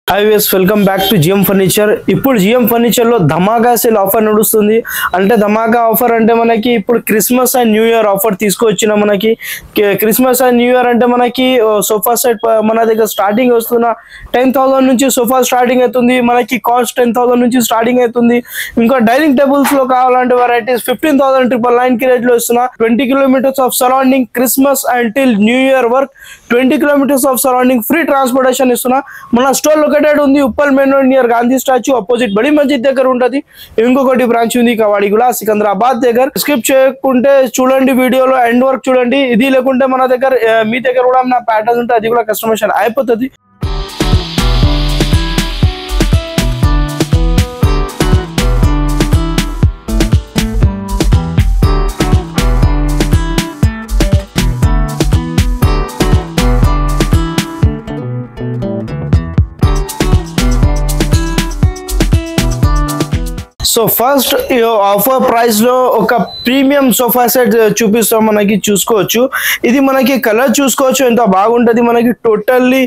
Hi viewers, welcome back to GM Furniture. ఇప్పుడు GM Furniture లో ధమాకా సేల్ ఆఫర్ నడుస్తుంది. అంటే ధమాకా ఆఫర్ అంటే మనకి ఇప్పుడు Christmas and new year offer తీసుకొచ్చిన మనకి క్రిస్మస్ అండ్ న్యూ ఇయర్ అంటే మనకి సోఫా సెట్ మన దగ్గర స్టార్టింగ్ వస్తున్న 10,000 నుంచి సోఫా స్టార్టింగ్ అవుతుంది. మనకి కాస్ట్ 10,000 నుంచి స్టార్టింగ్ అవుతుంది. ఇంకా డైనింగ్ టేబుల్స్ లో కావాలంటే వెరైటీస్ 15,999 కి రేట్ లో ఇస్తున్నా. 20 kilometers of surrounding Christmas until new year work 20 kilometers of surrounding free transportation ఇస్తున్నా. మన స్టోర్ లొకేటెడ్ ఉంది Uppal main road near Gandhi statue opposite బడి మస్జిద్ దగ్గర ఉంటది. ఇంకొకటి బ్రాంచ్ ఉంది కవాడిగూడ సికింద్రాబాద్ దగ్గర. స్కిప్ చేయకుంటే చూడండి, వీడియోలో ఎండ్ వర్క్ చూడండి. ఇది లేకుంటే మన దగ్గర మీ దగ్గర కూడా నా ప్యాటర్న్ ఉంటే అది కూడా కస్టమైజేషన్ అయిపోతుంది. సో ఫస్ట్ ఆఫర్ ప్రైస్ లో ఒక ప్రీమియం సోఫా సెట్ చూపిస్తాం. మనకి చూసుకోవచ్చు, ఇది మనకి కలర్ చూసుకోవచ్చు ఎంత బాగుంటది. మనకి టోటల్లీ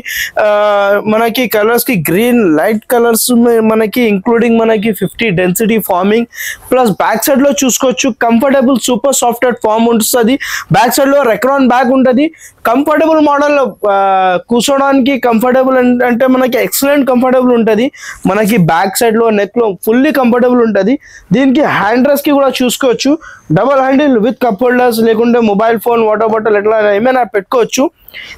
మనకి కలర్స్ కి గ్రీన్ లైట్ కలర్స్ మనకి ఇంక్లూడింగ్ మనకి 50 density farming plus back side లో చూసుకోవచ్చు కంఫర్టబుల్ సూపర్ సాఫ్ట్వేర్ ఫార్మ్ ఉంటుంది. బ్యాక్ సైడ్ లో రెక్రాన్ బ్యాగ్ ఉంటది. కంఫర్టబుల్ మోడల్ కూర్చోడానికి కంఫర్టబుల్ అంటే మనకి ఎక్సలెంట్ కంఫర్టబుల్ ఉంటది. మనకి బ్యాక్ సైడ్ లో నెక్ లో ఫుల్లీ కంఫర్టబుల్ ఉంటది. దీనికి హ్యాండ్ రెస్ట్ కి కూడా చూసుకోవచ్చు. Double handle with cup holders లేకుంటే మొబైల్ ఫోన్ వాటర్ బాటిల్ ఎట్లా ఏమైనా పెట్టుకోవచ్చు.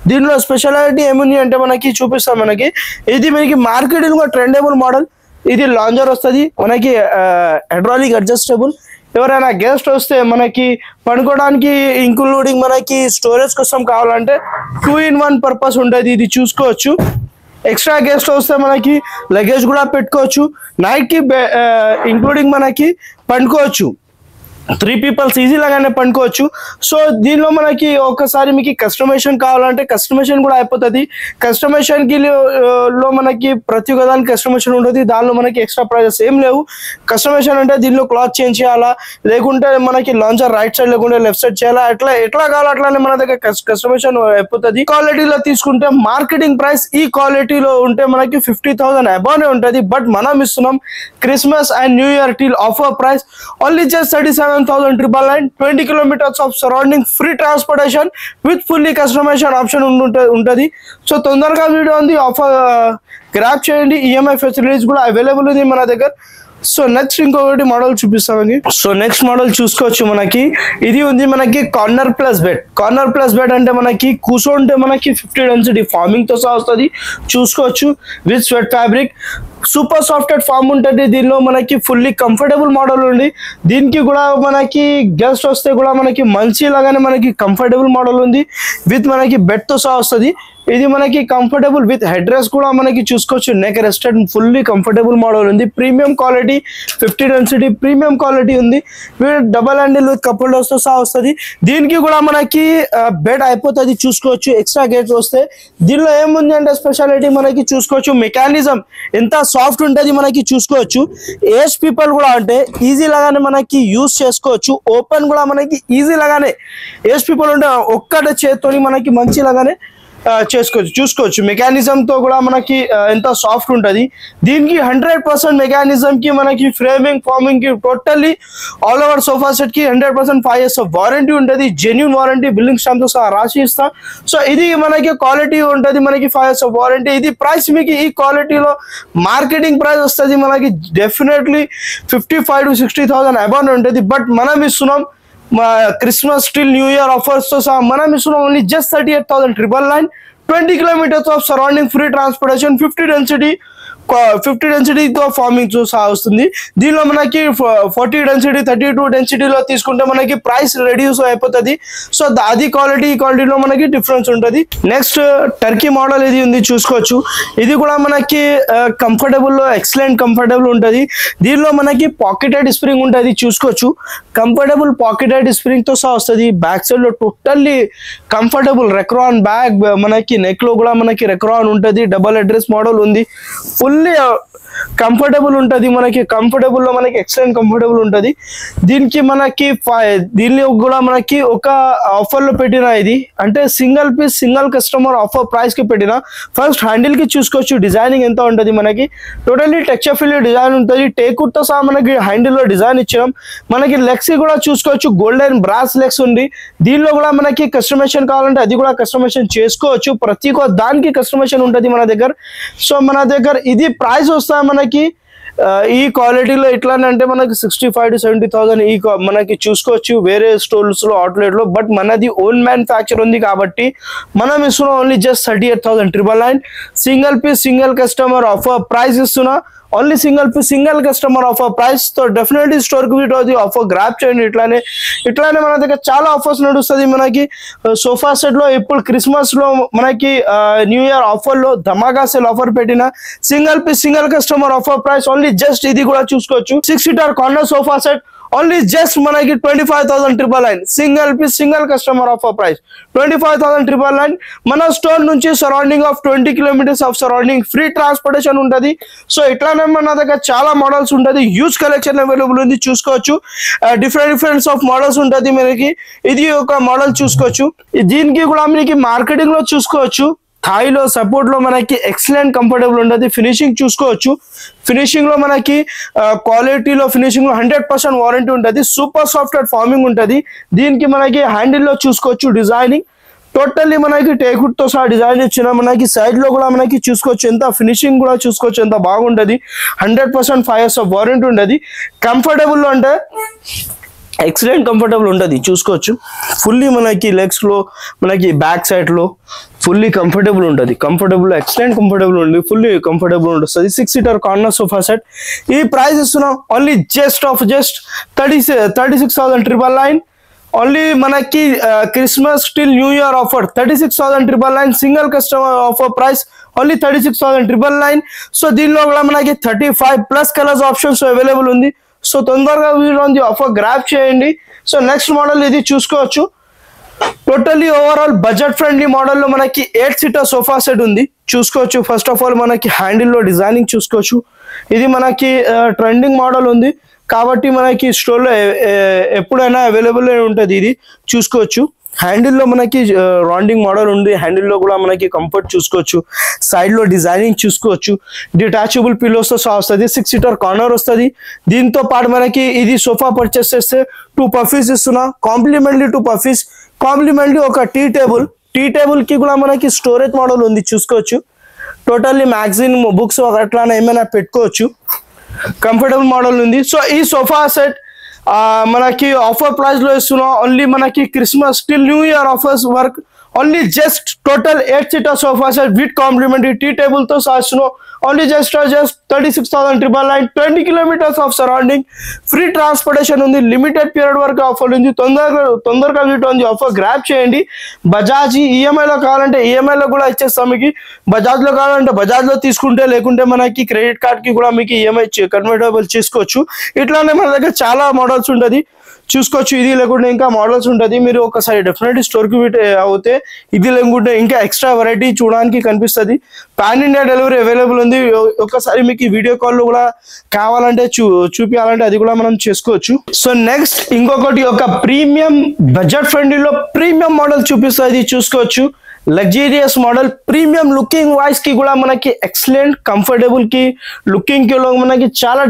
దీనిలో స్పెషాలిటీ ఏముంది అంటే మనకి చూపిస్తాం. మనకి ఇది మనకి మార్కెట్ లో ట్రెండబుల్ మోడల్. ఇది లాంజర్ వస్తుంది. మనకి హైడ్రాలిక్ అడ్జస్టబుల్. ఎవరైనా గెస్ట్ వస్తే మనకి పడుకోవడానికి ఇంక్లూడింగ్ మనకి స్టోరేజ్ కోసం కావాలంటే 2-in-1 పర్పస్ ఉంటుంది. ఇది చూసుకోవచ్చు. ఎక్స్ట్రా గెస్ట్ వస్తే మనకి లగేజ్ కూడా పెట్టుకోవచ్చు. నైట్ కి ఇంక్లూడింగ్ మనకి పండుకోవచ్చు. 3 people ఈజీ లాగానే పండుకోవచ్చు. సో దీనిలో మనకి ఒకసారి మీకు కస్టమైజేషన్ కావాలంటే కస్టమైజేషన్ కూడా అయిపోతుంది. కస్టమైజేషన్ కి లో మనకి ప్రతి ఒక్క దానికి కస్టమైజేషన్ ఉంటుంది. దానిలో మనకి ఎక్స్ట్రా ప్రైజెస్ ఏం లేవు. కస్టమైజేషన్ అంటే దీనిలో క్లాత్ చేంజ్ చేయాలా లేకుంటే మనకి లాంచర్ రైట్ సైడ్ లేకుంటే లెఫ్ట్ సైడ్ చేయాలా ఎట్లా కావాలో అట్లానే మన దగ్గర కస్టమైజేషన్ అయిపోతుంది. క్వాలిటీలో తీసుకుంటే మార్కెటింగ్ ప్రైస్ ఈ క్వాలిటీలో ఉంటే మనకి 50,000 అబౌవ్ ఉంటుంది. బట్ మనం ఇస్తున్నాం Christmas and new year deal offer price only just 37,999. 20 kilometers of surrounding free transportation with fully customization option ఉంటుంది. సో తొందరగా వీడియో ఉంది ఆఫర్ గ్రాప్ చేయండి. ఈఎంఐ ఫెసిలిటీస్ కూడా అవైలబుల్ ఉంది మన దగ్గర. సో నెక్స్ట్ ఇంకొకటి మోడల్ చూపిస్తామండి. సో నెక్స్ట్ మోడల్ చూసుకోవచ్చు. మనకి ఇది ఉంది మనకి corner plus bed. Corner plus bed అంటే మనకి కూర్చోంటే మనకి 50 డెన్సిటీ ఫార్మింగ్ తో సహా వస్తుంది. చూసుకోవచ్చు with suede fabric super software form ఉంటుంది. దీనిలో మనకి ఫుల్లీ కంఫర్టబుల్ మోడల్ ఉంది. దీనికి కూడా మనకి గెస్ట్ వస్తే కూడా మనకి మంచి లాగానే మనకి కంఫర్టబుల్ మోడల్ ఉంది. విత్ మనకి బెడ్ తో సహా వస్తుంది. ఇది మనకి కంఫర్టబుల్ విత్ హెడ్ రెస్ట్ కూడా మనకి చూసుకోవచ్చు. Neck rested fully comfortable model ఉంది. Premium quality 50 density premium quality ఉంది. Double handle with cup holders తో సహా వస్తుంది. దీనికి కూడా మనకి బెడ్ అయిపోతుంది. చూసుకోవచ్చు ఎక్స్ట్రా గేట్స్ వస్తే. దీనిలో ఏముంది అంటే స్పెషాలిటీ మనకి చూసుకోవచ్చు. మెకానిజం ఎంత సాఫ్ట్ ఉంటుంది మనకి చూసుకోవచ్చు. ఏజ్ పీపుల్ కూడా అంటే ఈజీ లాగానే మనకి యూజ్ చేసుకోవచ్చు. ఓపెన్ కూడా మనకి ఈజీ లాగానే ఏజ్ పీపుల్ ఉంటే ఒక్కటే చేత్తోని మనకి మంచి లాగానే చేసుకోవచ్చు. చూసుకోవచ్చు మెకానిజం తో కూడా మనకి ఎంత సాఫ్ట్ ఉంటుంది. దీనికి 100% మెకానిజం కి మనకి ఫ్రేమింగ్ ఫార్మింగ్ కి totally all over sofa set కి 100% 5 years వారంటీ ఉంటుంది. జెన్యూన్ వారంటీ బిల్లింగ్ స్టాంప్ తో సహా రాసి ఇస్తాం. సో ఇది మనకి క్వాలిటీ ఉంటుంది. మనకి 5 years వారంటీ. ఇది ప్రైస్ మీకు ఈ క్వాలిటీలో మార్కెటింగ్ ప్రైస్ వస్తుంది మనకి డెఫినెట్లీ 55,000 to 60,000 అబౌవ్ ఉంటుంది. బట్ మనం ఇస్తున్నాం Christmas till new year offers తో సహా మనం ఇస్తున్నాం only just 38,999. 20 kilometers of surrounding free transportation 50 density తో ఫార్మింగ్ తో సహా వస్తుంది. దీనిలో మనకి 40 డెన్సిటీ 32 డెన్సిటీలో తీసుకుంటే మనకి ప్రైస్ రెడ్యూస్ అయిపోతుంది. సో అది క్వాలిటీ ఈ క్వాలిటీలో మనకి డిఫరెన్స్ ఉంటుంది. నెక్స్ట్ టర్కీ మోడల్ ఇది ఉంది చూసుకోవచ్చు. ఇది కూడా మనకి కంఫర్టబుల్ లో ఎక్సలెంట్ కంఫర్టబుల్ ఉంటుంది. దీనిలో మనకి పాకెటెడ్ స్ప్రింగ్ ఉంటుంది. చూసుకోవచ్చు కంఫర్టబుల్ పాకెటెడ్ స్ప్రింగ్ తో సహా వస్తుంది. బ్యాక్ సైడ్ లో టోటల్లీ కంఫర్టబుల్ రెక్రాన్ బ్యాగ్ మనకి మనకి నెక్ లో కూడా మనకి రెక్రాన్ ఉంటది, డబల్ అడ్రస్ మోడల్ ఉంది, ఫుల్లీ కంఫర్టబుల్ ఉంటది మనకి. కంఫర్టబుల్ లో మనకి ఎక్సలెంట్ కంఫర్టబుల్ ఉంటది. దీనికి మనకి దీనిలో కూడా మనకి ఒక ఆఫర్ లో పెట్టిన, ఇది అంటే single piece single customer offer price కి పెట్టిన. ఫస్ట్ హ్యాండిల్ కి చూసుకోవచ్చు డిజైనింగ్ ఎంత ఉంటది మనకి. టోటల్లీ టెక్స్చర్ ఫిల్ డిజైన్ ఉంటది, టేకుడ్ తో సహా మనకి హ్యాండిల్ లో డిజైన్ ఇచ్చాం. మనకి లెగ్స్ కూడా చూసుకోవచ్చు, గోల్డెన్ బ్రాస్ లెగ్స్ ఉంది. దీనిలో కూడా మనకి కస్టమైజేషన్ కావాలంటే అది కూడా కస్టమైజేషన్ చేసుకోవచ్చు, ప్రతి ఒక్క దానికి కస్టమైజేషన్ ఉంటది మన దగ్గర. సో మన దగ్గర ఇది ప్రైస్ వస్తా మనకి ఈ క్వాలిటీలో ఎట్లానే అంటే మనకి 65 to 70,000 ఈ మనకి చూసుకోవచ్చు వేరే స్టోర్స్ లో, అవుట్లెట్ లో. బట్ మనది ఓన్ మ్యానుఫ్యాక్చర్ ఉంది కాబట్టి మనం ఇస్తున్నాం only just 38,999. Single piece single customer offer price ఇస్తున్నా, only single piece single customer offer price. తో డెఫినెట్లీ స్టోర్ కి విజిట్ అవుతుంది, ఆఫర్ గ్రాప్ చేయండి. ఇట్లానే మన దగ్గర చాలా ఆఫర్స్ నడుస్తుంది మనకి. సోఫా సెట్ లో ఇప్పుడు క్రిస్మస్ లో మనకి న్యూ ఇయర్ ఆఫర్ లో ధమాకా సేల్ ఆఫర్ పెట్టిన single piece single customer offer price only just ఇది కూడా చూసుకోవచ్చు. 6-seater corner sofa set only just మనకి 25,999. Single piece single customer offer price 25,999. మన స్టోర్ నుంచి surrounding of 20 kilometers of surrounding free transportation ఉంటది. సో ఇట్లానే మన దగ్గర చాలా మోడల్స్ ఉంటది, హ్యూజ్ కలెక్షన్ అవైలబుల్ ఉంది, చూసుకోవచ్చు. డిఫరెంట్ ఆఫ్ మోడల్స్ ఉంటది మనకి. ఇది ఒక మోడల్ చూసుకోవచ్చు. దీనికి కూడా మనకి మార్కెటింగ్ లో చూసుకోవచ్చు, థాయిలో సపోర్ట్ లో మనకి ఎక్సలెంట్ కంఫర్టబుల్ ఉంటుంది. ఫినిషింగ్ చూసుకోవచ్చు, ఫినిషింగ్ లో మనకి క్వాలిటీలో ఫినిషింగ్ లో 100% వారంటీ ఉంటుంది. సూపర్ సాఫ్ట్వేర్ ఫార్మింగ్ ఉంటుంది. దీనికి మనకి హ్యాండిల్ లో చూసుకోవచ్చు డిజైనింగ్ టోటల్లీ మనకి టేకుడ్ తో సహా డిజైన్ ఇచ్చిన. మనకి సైడ్ లో కూడా మనకి చూసుకోవచ్చు, ఎంత ఫినిషింగ్ కూడా చూసుకోవచ్చు, ఎంత బాగుంటది. 100% 5 years వారంటీ ఉంటుంది. కంఫర్టబుల్ లో అంటే ఎక్సలెంట్ కంఫర్టబుల్ ఉంటుంది, చూసుకోవచ్చు. ఫుల్లీ మనకి లెగ్స్ లో మనకి బ్యాక్ సైడ్ లో ఫుల్లీ కంఫర్టబుల్ ఉంటుంది. ఎక్సలెంట్ కంఫర్టబుల్ ఉంది, ఫుల్లీ కంఫర్టబుల్ ఉంటుంది. 6-seater కార్నర్ సోఫా సెట్ ఈ ప్రైస్ ఇస్తున్నాం ఓన్లీ జస్ట్ 36,999. ఓన్లీ మనకి Christmas till new year offer 36,999. Single customer offer price only 36,999. So దీనిలో కూడా మనకి 35+ కలర్స్ ఆప్షన్స్ అవైలబుల్ ఉంది. సో తొందరగా వీడియో ఆఫర్ గ్రాప్ చేయండి. సో నెక్స్ట్ మోడల్ ఇది చూసుకోవచ్చు. టోటల్లీ ఓవరాల్ బడ్జెట్ ఫ్రెండ్లీ మోడల్లో మనకి 8-seater సోఫా సెట్ ఉంది, చూసుకోవచ్చు. ఫస్ట్ ఆఫ్ ఆల్ మనకి హ్యాండిల్ లో డిజైనింగ్ చూసుకోవచ్చు. ఇది మనకి ట్రెండింగ్ మోడల్ ఉంది కాబట్టి మనకి స్టోర్ లో ఎప్పుడైనా అవైలబుల్ ఉంటుంది. ఇది చూసుకోవచ్చు. హ్యాండిల్ లో మనకి రౌండింగ్ మోడల్ ఉంది, హ్యాండిల్ లో కూడా మనకి కంఫర్ట్ చూసుకోవచ్చు. సైడ్ లో డిజైనింగ్ చూసుకోవచ్చు. డిటాచబుల్ పిల్లోస్ తో సహా వస్తుంది. 6-seater కార్నర్ వస్తుంది. దీంతో పాటు మనకి ఇది సోఫా పర్చేస్ చేస్తే 2 puffies ఇస్తున్నా, కాంప్లిమెంటరీ 2 puffies, కాంప్లిమెంటరీ ఒక టీ టేబుల్ కి కూడా మనకి స్టోరేజ్ మోడల్ ఉంది, చూసుకోవచ్చు. టోటల్లీ మ్యాగజైన్ బుక్స్ అట్లానే ఏమైనా పెట్టుకోవచ్చు. కంఫర్టబుల్ మోడల్ ఉంది. సో ఈ సోఫా సెట్ మనకి ఆఫర్ ప్రైస్ లో ఇస్తున్నాం ఓన్లీ మనకి Christmas till new year offers work only just total 8-seater sofa set with complimentary tea table తో సాస్తున్నాం only just 36,999. 20 kilometers of surrounding free transportation ఉంది. Limited period వరకు offer ఉంది. తొందరగా వీటి ఆఫర్ గ్రాప్ చేయండి. బజాజ్ ఈఎంఐ లో కావాలంటే ఈఎంఐ లో కూడా ఇచ్చేస్తాం మీకు. బజాజ్ లో కావాలంటే బజాజ్ లో తీసుకుంటే, లేకుంటే మనకి క్రెడిట్ కార్డ్ కి కూడా మీకు ఈఎంఐ కన్వర్టబుల్ చేసుకోవచ్చు. ఇట్లానే మన దగ్గర చాలా మోడల్స్ ఉంటుంది, చూసుకోవచ్చు. ఇది లేకుంటే ఇంకా మోడల్స్ ఉంటుంది. మీరు ఒకసారి డెఫినెట్లీ స్టోర్ కి అవుతే ఇది లేకుంటే ఇంకా ఎక్స్ట్రా వెరైటీ చూడడానికి కనిపిస్తుంది. పాన్ ఇండియా డెలివరీ అవైలబుల్ ఉంది. ఒకసారి మీకు వీడియో కాల్ లో కూడా కావాలంటే చూపించాలంటే అది కూడా మనం చేసుకోవచ్చు. సో నెక్స్ట్ ఇంకొకటి ఒక ప్రీమియం బడ్జెట్ ఫ్రెండ్లీలో ప్రీమియం మోడల్ చూపిస్తుంది, చూసుకోవచ్చు. Luxurious model premium looking voice కి కూడా మనకి ఎక్సలెంట్ కంఫర్టబుల్ కి లుకింగ్ కి మనకి చాలా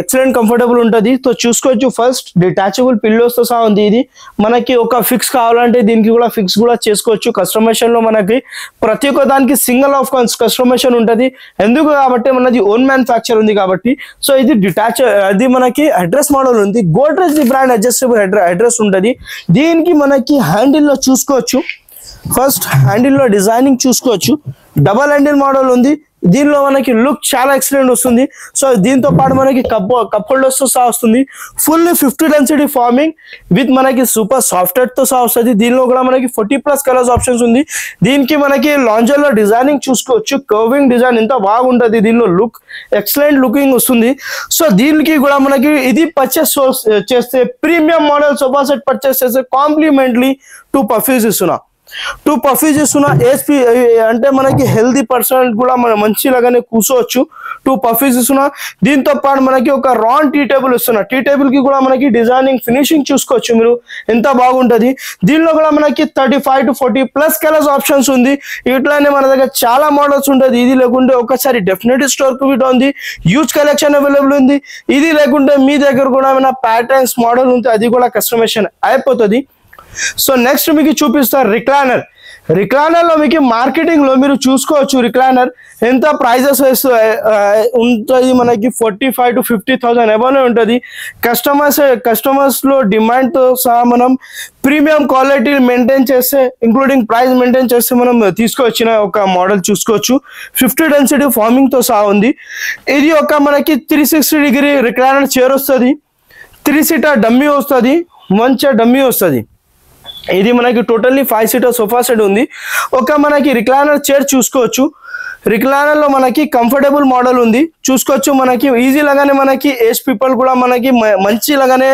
ఎక్సలెంట్ కంఫర్టబుల్ ఉంటుంది. సో చూసుకోవచ్చు. ఫస్ట్ డిటాచబుల్ పిల్లోస్ తో సహా ఉంది. ఇది మనకి ఒక ఫిక్స్ కావాలంటే దీనికి కూడా ఫిక్స్ కూడా చేసుకోవచ్చు. కస్టమైజేషన్ లో మనకి ప్రతి ఒక్క దానికి సింగిల్ ఆఫ్ కస్టమైజేషన్ ఉంటుంది. ఎందుకు కాబట్టి మనది ఓన్ మ్యానుఫ్యాక్చర్ ఉంది కాబట్టి. సో ఇది అది మనకి అడ్రస్ మోడల్ ఉంది. Godrej the brand adjustable headrest ఉంటుంది. దీనికి మనకి హ్యాండిల్ లో చూసుకోవచ్చు. ఫస్ట్ హ్యాండిల్ లో డిజైనింగ్ చూసుకోవచ్చు. డబల్ హ్యాండిల్ మోడల్ ఉంది. దీనిలో మనకి లుక్ చాలా ఎక్సలెంట్ వస్తుంది. సో దీంతో పాటు మనకి కప్ హోల్డర్స్ తో సహా వస్తుంది. ఫుల్లీ 50 density ఫార్మింగ్ విత్ మనకి సూపర్ సాఫ్ట్వేర్ తో సహా వస్తుంది. దీనిలో కూడా మనకి 40+ కలర్స్ ఆప్షన్స్ ఉంది. దీనికి మనకి లాంజర్ లో డిజైనింగ్ చూసుకోవచ్చు. కర్వింగ్ డిజైన్ ఎంత బాగుంటది. దీనిలో లుక్ ఎక్సలెంట్ లుకింగ్ వస్తుంది. సో దీనికి కూడా మనకి ఇది పర్చేస్ చేస్తే premium model sofa set purchase చేస్తే కాంప్లిమెంటరీ 2 puffies ఇస్తున్నా. టూ పఫీస్ ఇస్తున్నా. ఏస్పీ అంటే మనకి హెల్దీ పర్సన్ కూడా మనం మంచిలాగానే కూర్చోవచ్చు. టూ పఫీస్ ఇస్తున్నా. దీంతో పాటు మనకి ఒక రాన్ టీ టేబుల్ ఇస్తున్నా. టీ టేబుల్ కి కూడా మనకి డిజైనింగ్ ఫినిషింగ్ చూసుకోవచ్చు మీరు, ఎంత బాగుంటది. దీనిలో కూడా మనకి 35 to 40 ప్లస్ కలర్స్ ఆప్షన్స్ ఉంది. ఇట్లానే మన దగ్గర చాలా మోడల్స్ ఉంటుంది. ఇది లేకుంటే ఒకసారి డెఫినెట్ స్టోర్ కు ఉంది, హ్యూజ్ కలెక్షన్ అవైలబుల్ ఉంది. ఇది లేకుంటే మీ దగ్గర కూడా ఏమైనా ప్యాటర్న్స్ మోడల్ ఉంటే అది కూడా కస్టమైజేషన్ అయిపోతుంది. సో నెక్స్ట్ మీకు చూపిస్తారు రిక్లైనర్. రిక్లైనర్ లో మీకు మార్కెటింగ్ లో మీరు చూసుకోవచ్చు రిక్లైనర్ ఎంత ప్రైజెస్ ఉంటుంది. మనకి 45 to 50,000 అబౌవ్ ఉంటుంది. కస్టమర్స్ లో డిమాండ్ తో సహా మనం ప్రీమియం క్వాలిటీ మెయింటైన్ చేస్తే, ఇంక్లూడింగ్ ప్రైస్ మెయింటైన్ చేస్తే మనం తీసుకొచ్చిన ఒక మోడల్ చూసుకోవచ్చు. 50 డెన్సిటీ ఫార్మింగ్ తో సహా ఉంది. ఇది ఒక మనకి 360 డిగ్రీ రిక్లైనర్ చైర్ వస్తుంది. 3 సీటర్ డమ్మీ వస్తుంది, మంచి డమ్మీ వస్తుంది. ఇది మనకి టోటల్లీ 5 సీటర్ సోఫా సెట్ ఉంది. ఒక మనకి రిక్లైనర్ చైర్ చూసుకోవచ్చు. రిక్లైనర్ లో మనకి కంఫర్టబుల్ మోడల్ ఉంది చూసుకోవచ్చు. మనకి ఈజీ లాగానే మనకి ఏజ్ పీపుల్ కూడా మనకి మంచి లాగానే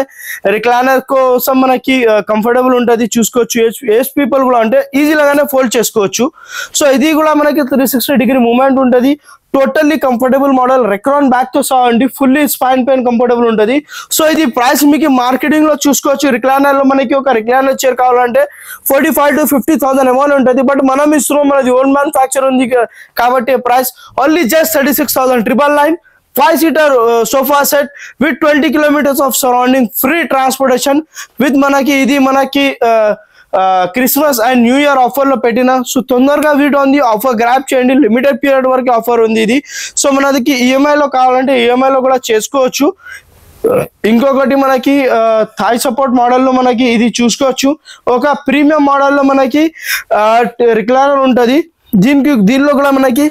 రిక్లైనర్ కోసం మనకి కంఫర్టబుల్ ఉంటుంది చూసుకోవచ్చు. ఏజ్ పీపుల్ కూడా అంటే ఈజీ లాగానే ఫోల్డ్ చేసుకోవచ్చు. సో ఇది కూడా మనకి 360 డిగ్రీ మూవ్మెంట్ ఉంటుంది. Totally comfortable model, Recron back తో సహా అండి. ఫుల్లీ స్పైన్ పెయిన్ కంఫర్టబుల్ ఉంటుంది. సో ఇది ప్రైస్ మీకు మార్కెటింగ్ లో చూసుకోవచ్చు. రిక్లైనర్ లో మనకి ఒక రిక్లైనర్ చైర్ కావాలంటే 45 to 50,000 అమౌంట్ ఉంటుంది. బట్ మనం ఇస్తున్నాం, మనది ఓన్ మ్యానుఫ్యాక్చర్ ఉంది కాబట్టి price only just 36,999. 5 seater sofa set with 20 kilometers of surrounding, free transportation with మనకి ఇది మనకి Christmas and new year offer లో పెట్టిన. సో తొందరగా వీడియో ఉంది, ఆఫర్ గ్రాప్ చేయండి. లిమిటెడ్ పీరియడ్ వరకు ఆఫర్ ఉంది ఇది. సో మనకి ఈఎంఐ లో కావాలంటే ఈఎంఐ లో కూడా చేసుకోవచ్చు. ఇంకొకటి మనకి థాయ్ సపోర్ట్ మోడల్లో మనకి ఇది చూసుకోవచ్చు. ఒక ప్రీమియం మోడల్లో మనకి రిక్లైనర్ ఉంటుంది. దీనిలో కూడా మనకి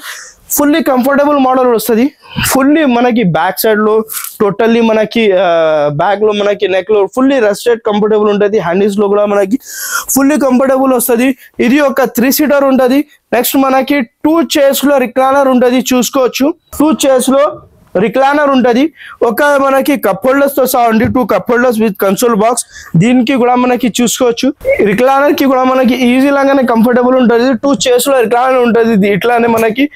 ఫుల్లీ కంఫర్టబుల్ మోడల్ వస్తుంది. ఫుల్లీ మనకి బ్యాక్ సైడ్ లో టోటల్లీ మనకి బ్యాక్ లో మనకి నెక్ లో ఫుల్లీ రెస్టెడ్ కంఫర్టబుల్ ఉంటుంది. హ్యాండిల్స్ లో కూడా మనకి ఫుల్లీ కంఫర్టబుల్ వస్తుంది. ఇది ఒక 3 సీటర్ ఉంటుంది. నెక్స్ట్ మనకి 2 చైర్స్ లో రిక్లైనర్ ఉంటుంది చూసుకోవచ్చు. 2 చైర్స్ లో రిక్లైనర్ ఉంటుంది. ఒక మనకి కప్ హోల్డర్స్ తో సహా ఉంది. 2 cup holders with console box. దీనికి కూడా మనకి చూసుకోవచ్చు. రిక్లైనర్ కి కూడా మనకి ఈజీ లాగానే కంఫర్టబుల్ ఉంటుంది. 2 చైర్స్ లో రిక్లైనర్ ఉంటుంది ఇట్లానే మనకి.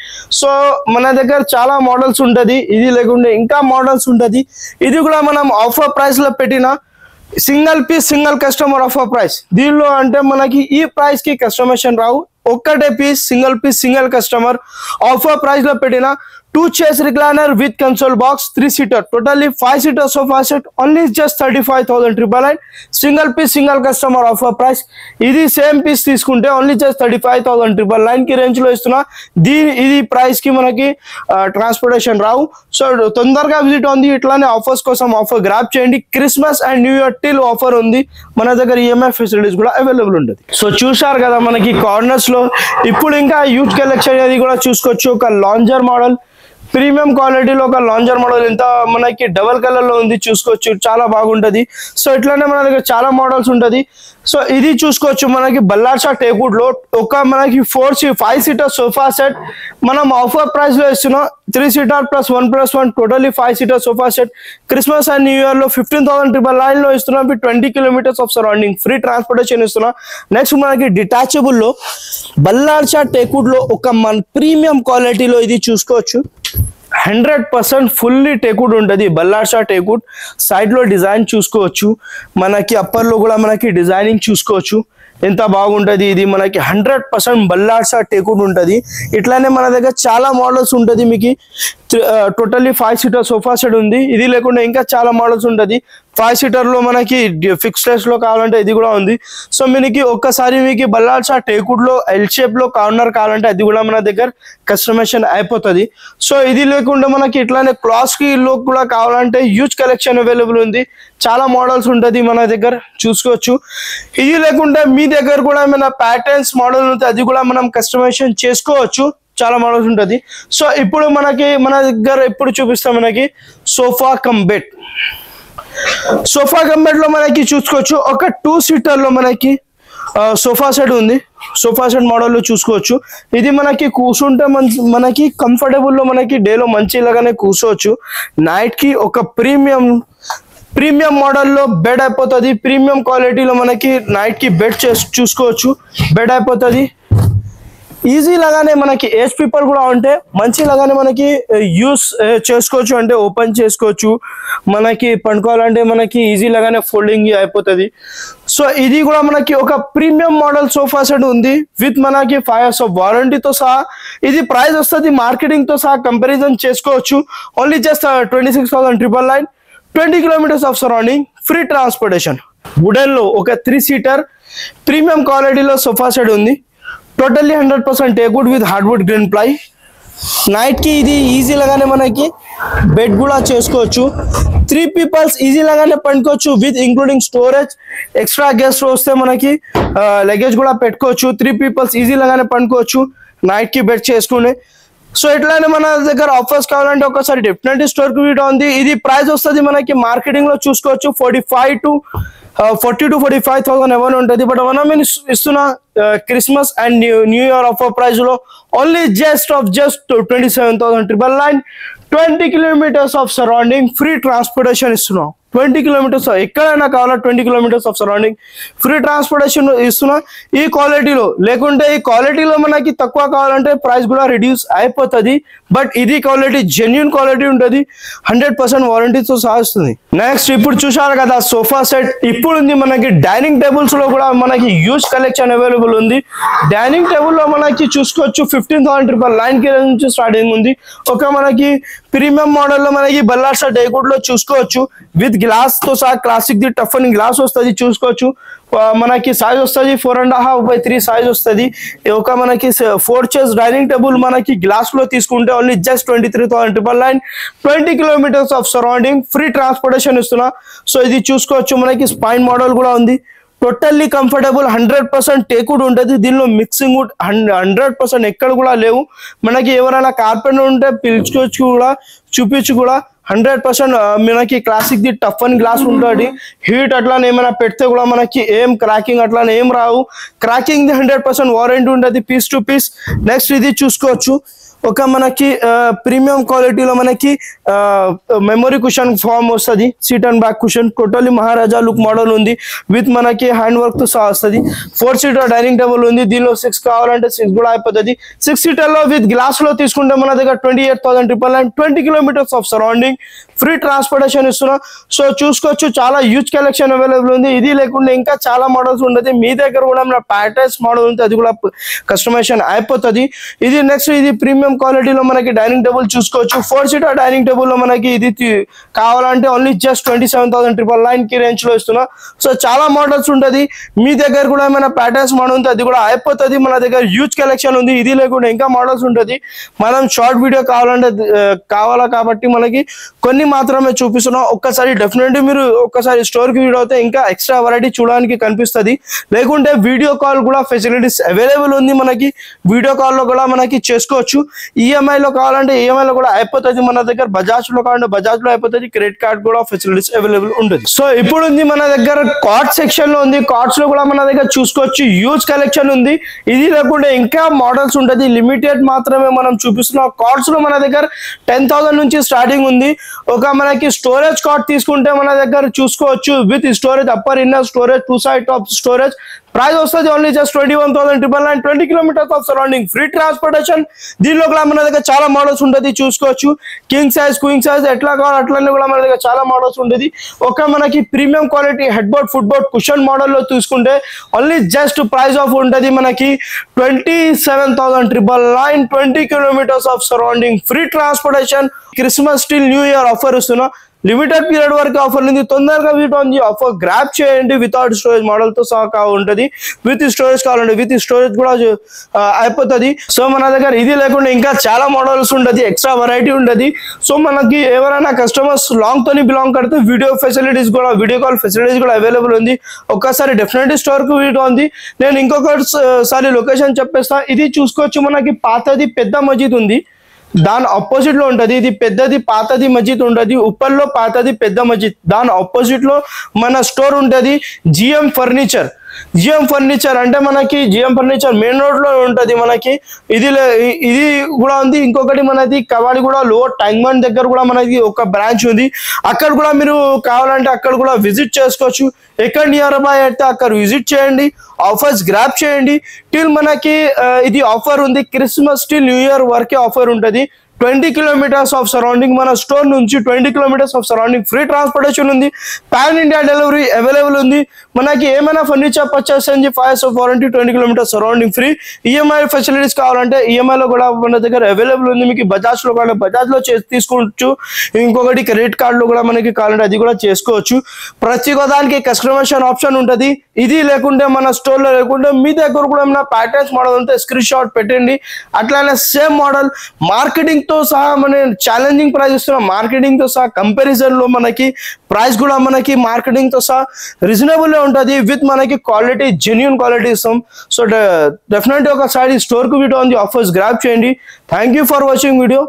సో మన దగ్గర చాలా మోడల్స్ ఉంటుంది. ఇది లేకుంటే ఇంకా మోడల్స్ ఉంటుంది. ఇది కూడా మనం ఆఫర్ ప్రైస్ లో పెట్టిన single piece single customer offer price. దీనిలో అంటే మనకి ఈ ప్రైస్ కి కస్టమైజేషన్ రావు. ఒక్కటే piece single customer offer price లో పెట్టిన 2 chairs recliner with console box, 3 seater, totally 5 seater sofa set, only just 35,999. Single piece single customer offer price. ఇది సేమ్ పీస్ తీసుకుంటే ఓన్లీ జస్ట్ 35,999 కి రేంజ్ లో ఇస్తున్నా. ఇది ప్రైస్ కి మనకి ట్రాన్స్పోర్టేషన్ రావు. సో తొందరగా విజిట్ ఉంది. ఇట్లానే ఆఫర్స్ కోసం ఆఫర్ గ్రాప్ చేయండి. Christmas and new year till offer ఉంది. మన దగ్గర ఈఎంఐ ఫెసిలిటీస్ కూడా అవైలబుల్ ఉంటుంది. సో చూసారు కదా మనకి కార్నర్స్ లో ఇప్పుడు ఇంకా యూత్ కలెక్షన్ అది కూడా చూసుకోవచ్చు. ఒక లాంజర్ మోడల్, ప్రీమియం క్వాలిటీలో ఒక లాంజర్ మోడల్ ఎంత మనకి డబల్ కలర్ లో ఉంది చూసుకోవచ్చు. చాలా బాగుంటది. సో ఇట్లానే మన దగ్గర చాలా మోడల్స్ ఉంటది. సో ఇది చూసుకోవచ్చు. మనకి బల్లార్షా టేక్వుడ్ లో ఒక మనకి 5 సీటర్ సోఫా సెట్ మనం ఆఫర్ ప్రైస్ లో ఇస్తున్నాం. 3 seater plus 1+1 totally 5 seater sofa set. Christmas and new year లో 15,999 లో ఇస్తున్నాం. 20 kilometers of surrounding, free transportation ఇస్తున్నాం. నెక్స్ట్ మనకి డిటాచబుల్ లో బల్లార్షా టేక్వుడ్ లో ఒక మన ప్రీమియం క్వాలిటీలో ఇది చూసుకోవచ్చు. 100% ఫుల్లీ టేక్వుడ్ ఉంటుంది. బల్లార్షా టేక్వుడ్ సైడ్ లో డిజైన్ చూసుకోవచ్చు. మనకి అప్పర్ లో కూడా మనకి డిజైనింగ్ చూసుకోవచ్చు. ఎంత బాగుంటది. ఇది మనకి 100% బల్లార్షా టేక్వుడ్ ఉంటుంది. ఇట్లానే మన దగ్గర చాలా మోడల్స్ ఉంటుంది. మీకు టోటల్లీ 5 సీటర్ సోఫా సెట్ ఉంది. ఇది లేకుండా ఇంకా చాలా మోడల్స్ ఉంటుంది. 5 సీటర్ లో మనకి ఫిక్స్ ప్రైస్ లో కావాలంటే ఇది కూడా ఉంది. సో మీకు ఒక్కసారి మీకు బల్లార్షా టేక్వుడ్ లో ఎల్ షేప్ లో కార్నర్ కావాలంటే అది కూడా మన దగ్గర కస్టమైజేషన్ అయిపోతుంది. సో ఇది లేకుండా మనకి ఇట్లానే క్లాస్ కి లో కూడా కావాలంటే హ్యూజ్ కలెక్షన్ అవైలబుల్ ఉంది. చాలా మోడల్స్ ఉంటుంది మన దగ్గర చూసుకోవచ్చు. ఇది లేకుండా మీ దగ్గర కూడా ఏమైనా ప్యాటర్న్స్ మోడల్ ఉంటే అది కూడా మనం కస్టమైజేషన్ చేసుకోవచ్చు. చాలా మోడల్స్ ఉంటుంది. సో ఇప్పుడు మనకి మన దగ్గర ఎప్పుడు చూపిస్తాం మనకి sofa cum bed. Sofa cum bed లో మనకి చూసుకోవచ్చు. ఒక 2 సీటర్ లో మనకి సోఫా సెట్ ఉంది. సోఫా సెట్ మోడల్ లో చూసుకోవచ్చు. ఇది మనకి కూర్చుంటే మనకి కంఫర్టబుల్ లో మనకి డే లో మంచిలాగానే కూర్చోవచ్చు. నైట్ కి ఒక ప్రీమియం ప్రీమియం మోడల్లో బెడ్ అయిపోతుంది. ప్రీమియం క్వాలిటీలో మనకి నైట్ కి బెడ్ చూసుకోవచ్చు. బెడ్ అయిపోతుంది ఈజీ లాగానే. మనకి ఏజ్ పీపుల్ కూడా ఉంటే మంచి లాగానే మనకి యూస్ చేసుకోవచ్చు, అంటే ఓపెన్ చేసుకోవచ్చు. మనకి పండుకోవాలంటే మనకి ఈజీ లాగానే ఫోల్డింగ్ అయిపోతుంది. సో ఇది కూడా మనకి ఒక ప్రీమియం మోడల్ సోఫా సెట్ ఉంది విత్ మనకి 5 years ఆఫ్ వారంటీతో సహా. ఇది ప్రైస్ వస్తుంది మార్కెటింగ్ తో సహా కంపారిజన్ చేసుకోవచ్చు. Only just 26,999, 20 kilometers of surrounding, free transportation. Wooden లో ఒక 3-seater ప్రీమియం క్వాలిటీలో సోఫా సెట్ ఉంది. Totally 100% teakwood with hardwood green ply. Night కి ఇది ఈజీ లాగానే మనకి బెడ్ కూడా చేసుకోవచ్చు. 3 people ఈజీ లాగానే పండుకోవచ్చు with including storage. Extra guest వస్తే మనకి లగేజ్ కూడా పెట్టుకోవచ్చు. 3 people ఈజీ లాగానే పండుకోవచ్చు నైట్ కి బెడ్ చేసుకునే. సో ఇట్లానే మన దగ్గర ఆఫర్స్ కావాలంటే ఒకసారి డెఫినెట్లీ స్టోర్ కి వీడియో ఉంది. ఇది ప్రైస్ వస్తుంది మనకి మార్కెటింగ్ లో చూసుకోవచ్చు 40 to 45,000 ఎవరు ఉంటుంది. బట్ మనం ఇస్తున్న Christmas and new year offer price లో only just 27,999, 20 kilometers of surrounding, free transportation ఇస్తున్నాం. 20 kilometers ఎక్కడైనా కావాలా 20 kilometers of surrounding, free transportation ఇస్తున్నా ఈ క్వాలిటీలో. లేకుంటే ఈ క్వాలిటీలో మనకి తక్కువ కావాలంటే ప్రైస్ కూడా రిడ్యూస్ అయిపోతుంది. బట్ ఇది క్వాలిటీ జెన్యున్ క్వాలిటీ ఉంటుంది, 100% వారంటీతో సాగుతుంది. నెక్స్ట్ ఇప్పుడు చూసారు కదా సోఫా సెట్. ఇప్పుడు ఉంది మనకి డైనింగ్ టేబుల్స్ లో కూడా మనకి హ్యూజ్ కలెక్షన్ అవైలబుల్ ఉంది. డైనింగ్ టేబుల్ లో మనకి చూసుకోవచ్చు 15,999 నుంచి స్టార్టింగ్ ఉంది. ఒక మనకి ప్రీమియం మోడల్ లో మనకి బల్లార్సా డేకుడ్ లో చూసుకోవచ్చు విత్ గ్లాస్ తో సహా. క్లాసిక్ ది టఫ్ అని గ్లాస్ వస్తుంది చూసుకోవచ్చు. మనకి సైజ్ వస్తుంది 4.5x3 సైజ్ వస్తుంది. ఒక మనకి 4 chairs డైనింగ్ టేబుల్ మనకి గ్లాస్ లో తీసుకుంటే only just 23,999, 20 kilometers of surrounding, free transportation ఇస్తున్నా. సో ఇది చూసుకోవచ్చు మనకి స్పైన్ మోడల్ కూడా ఉంది. టోటల్లీ కంఫర్టబుల్, 100% టేకుడ్ ఉంటుంది. దీనిలో మిక్సింగ్ వుడ్ 100% ఎక్కడ కూడా లేవు. మనకి ఎవరైనా కార్పెంటర్ ఉంటే పిలుచుకోవచ్చు కూడా, చూపించు కూడా. 100% మనకి classic the tough and glass ఉంటుంది. హీట్ అట్లానే ఏమైనా పెడితే కూడా మనకి ఏం క్రాకింగ్ అట్లానే ఏం రావు. క్రాకింగ్ ది 100% వారంటీ ఉంటుంది పీస్ టు పీస్. నెక్స్ట్ ఇది చూసుకోవచ్చు ఒక మనకి ప్రీమియం క్వాలిటీలో మనకి మెమరీ కుషన్ ఫామ్ వస్తుంది. Seat and back cushion totally Maharaja look model ఉంది విత్ మనకి హ్యాండ్ వర్క్ తో సహా వస్తుంది. 4-seater డైనింగ్ టేబుల్ ఉంది. దీనిలో 6 కావాలంటే 6 కూడా అయిపోతుంది. 6-seater లో విత్ గ్లాస్ లో తీసుకుంటే మన దగ్గర 28,999, 20 kilometers of surrounding, free transportation ఇస్తున్నా. సో చూసుకోవచ్చు చాలా హ్యూజ్ కలెక్షన్ అవైలబుల్ ఉంది. ఇది లేకుండా ఇంకా చాలా మోడల్స్ ఉంటుంది. మీ దగ్గర కూడా ప్యాటర్న్స్ మోడల్ ఉంది, అది కూడా కస్టమైజేషన్ అయిపోతుంది. ఇది నెక్స్ట్ ఇది ప్రీమియం క్వాలిటీలో మనకి డైనింగ్ టేబుల్ చూసుకోవచ్చు. 4-seater డైనింగ్ టేబుల్ లో మనకి ఇది కావాలంటే ఓన్లీ జస్ట్ 27,999 కి రేంజ్ లో ఇస్తున్నా. సో చాలా మోడల్స్ ఉంటుంది. మీ దగ్గర కూడా ఏమైనా ప్యాటర్న్స్ మోడల్ ఉంది, అది కూడా అయిపోతుంది. మన దగ్గర హ్యూజ్ కలెక్షన్ ఉంది. ఇది లేకుండా ఇంకా మోడల్స్ ఉంటుంది. మనం షార్ట్ వీడియో కావాలా కాబట్టి మనకి కొన్ని మాత్రమే చూపిస్తున్నాం. ఒక్కసారి డెఫినెట్లీ మీరు ఒక్కసారి స్టోర్ కి వీడియో అయితే ఇంకా ఎక్స్ట్రా వెరైటీ చూడడానికి కనిపిస్తుంది. లేకుంటే వీడియో కాల్ కూడా ఫెసిలిటీస్ అవైలబుల్ ఉంది. మనకి వీడియో కాల్ లో కూడా మనకి చేసుకోవచ్చు. ఈఎంఐ లో కావాలంటే ఈఎంఐ లో కూడా అయిపోతుంది. మన దగ్గర బజాజ్ లో కావాలంటే బజాజ్ లో అయిపోతుంది. క్రెడిట్ కార్డ్ కూడా ఫెసిలిటీస్ అవైలబుల్ ఉంటుంది. సో ఇప్పుడు ఉంది మన దగ్గర కార్డ్ సెక్షన్ లో ఉంది. కార్డ్స్ లో కూడా మన దగ్గర చూసుకోవచ్చు హ్యూజ్ కలెక్షన్ ఉంది. ఇది లేకుంటే ఇంకా మోడల్స్ ఉంటుంది. లిమిటెడ్ మాత్రమే మనం చూపిస్తున్నాం. కార్డ్స్ లో మన దగ్గర 10,000 నుంచి స్టార్టింగ్ ఉంది. ఒక మనకి స్టోరేజ్ కార్డ్ తీసుకుంటే మన దగ్గర చూసుకోవచ్చు with storage, upper inner storage, 2 side top storage. Price వస్తుంది only just 21,999, 20 kilometers of surrounding, free transportation. దీనిలో కూడా మన దగ్గర చాలా మోడల్స్ ఉంటుంది చూసుకోవచ్చు. కింగ్ సైజ్, క్వీన్ సైజ్ ఎట్లా కావాలి అట్లనే కూడా మన దగ్గర చాలా మోడల్స్ ఉంటుంది. ఒక మనకి premium quality head board, foot board, cushion model లో తీసుకుంటే ఓన్లీ జస్ట్ ప్రైస్ ఆఫ్ ఉంటుంది మనకి 27,999, 20 kilometers of surrounding, free transportation. Christmas till new year offer ఇస్తున్నా. లిమిటెడ్ పీరియడ్ వరకు ఆఫర్ ఉంది. తొందరగా వీటి ఉంది ఆఫర్ గ్రాప్ చేయండి. వితౌట్ స్టోరేజ్ మోడల్ తో సహా ఉంటుంది. విత్ స్టోరేజ్ కావాలంటే విత్ స్టోరేజ్ కూడా అయిపోతుంది. సో మన దగ్గర ఇది లేకుండా ఇంకా చాలా మోడల్స్ ఉంటుంది, ఎక్స్ట్రా వెరైటీ ఉంటుంది. సో మనకి ఎవరైనా కస్టమర్స్ లాంగ్ తోని బిలాంగ్ కడితే వీడియో ఫెసిలిటీస్ కూడా, వీడియో కాల్ ఫెసిలిటీస్ కూడా అవైలబుల్ ఉంది. ఒక్కసారి డెఫినెట్లీ స్టోర్ కు వీడియో ఉంది. నేను ఇంకొకసారి లొకేషన్ చెప్పేస్తా. ఇది చూసుకోవచ్చు మనకి పాతది పెద్ద మస్జిద్ ఉంది, దాని ఆపోజిట్ లో ఉంటది. ఇది పెద్దది పాతది మస్జిద్ ఉంటది. ఉప్పల్లో పాతది పెద్ద మస్జిద్, దాని ఆపోజిట్ లో మన స్టోర్ ఉంటది. GM furniture. జిఎం ఫర్నిచర్ అంటే మనకి జిఎం ఫర్నిచర్ మెయిన్ రోడ్ లో ఉంటది మనకి. ఇది కూడా ఉంది. ఇంకొకటి మనది కవాడిగూడ లోవర్ ట్యాంక్ బండ్ దగ్గర కూడా మనకి ఒక బ్రాంచ్ ఉంది. అక్కడ కూడా మీరు కావాలంటే అక్కడ కూడా విజిట్ చేసుకోవచ్చు. ఎక్కడ నియర్ బై అయితే అక్కడ విజిట్ చేయండి, ఆఫర్స్ గ్రాప్ చేయండి. టిల్ మనకి ఇది ఆఫర్ ఉంది, క్రిస్మస్ టిల్ న్యూ ఇయర్ వరకే ఆఫర్ ఉంటుంది. 20 kilometers ఆఫ్ సరౌండింగ్ మన స్టోర్ నుంచి 20 kilometers of surrounding free transportation ఉంది. పాన్ ఇండియా డెలివరీ అవైలబుల్ ఉంది. మనకి ఏమైనా ఫర్నిచర్ పర్చేస్ చేయండి, 5 years of warranty, 20 kilometers surrounding free. EMI facilities కావాలంటే ఈఎంఐ లో కూడా మన దగ్గర అవైలబుల్ ఉంది. మీకు బజాజ్ లో కావాలంటే బజాజ్ లో తీసుకోవచ్చు. ఇంకొకటి క్రెడిట్ కార్డ్ లో కూడా మనకి కావాలంటే అది కూడా చేసుకోవచ్చు. ప్రతి దానికి కస్టమైజేషన్ ఆప్షన్ ఉంటుంది. ఇది లేకుంటే మన స్టోర్ లో లేకుంటే మీ దగ్గర కూడా ఏమైనా ప్యాటర్న్స్ మోడల్ ఉంటే స్క్రీన్ షాట్ పెట్టండి. అట్లానే సేమ్ మోడల్ మార్కెటింగ్ తో సహా మన ఛాలెంజింగ్ ప్రైస్ ఇస్తున్నాం. మార్కెటింగ్ తో సహా కంపారిజన్ లో మనకి ప్రైస్ కూడా మనకి మార్కెటింగ్ తో సహా రీజనబుల్ ఉంటది. విత్ మనకి క్వాలిటీ జెన్యూన్ క్వాలిటీ ఇస్తాం. సో డెఫినెట్లీ ఒకసారి స్టోర్ కు వీడియో ఉంది, ఆఫర్స్ గ్రాప్ చేయండి. Thank you for watching video.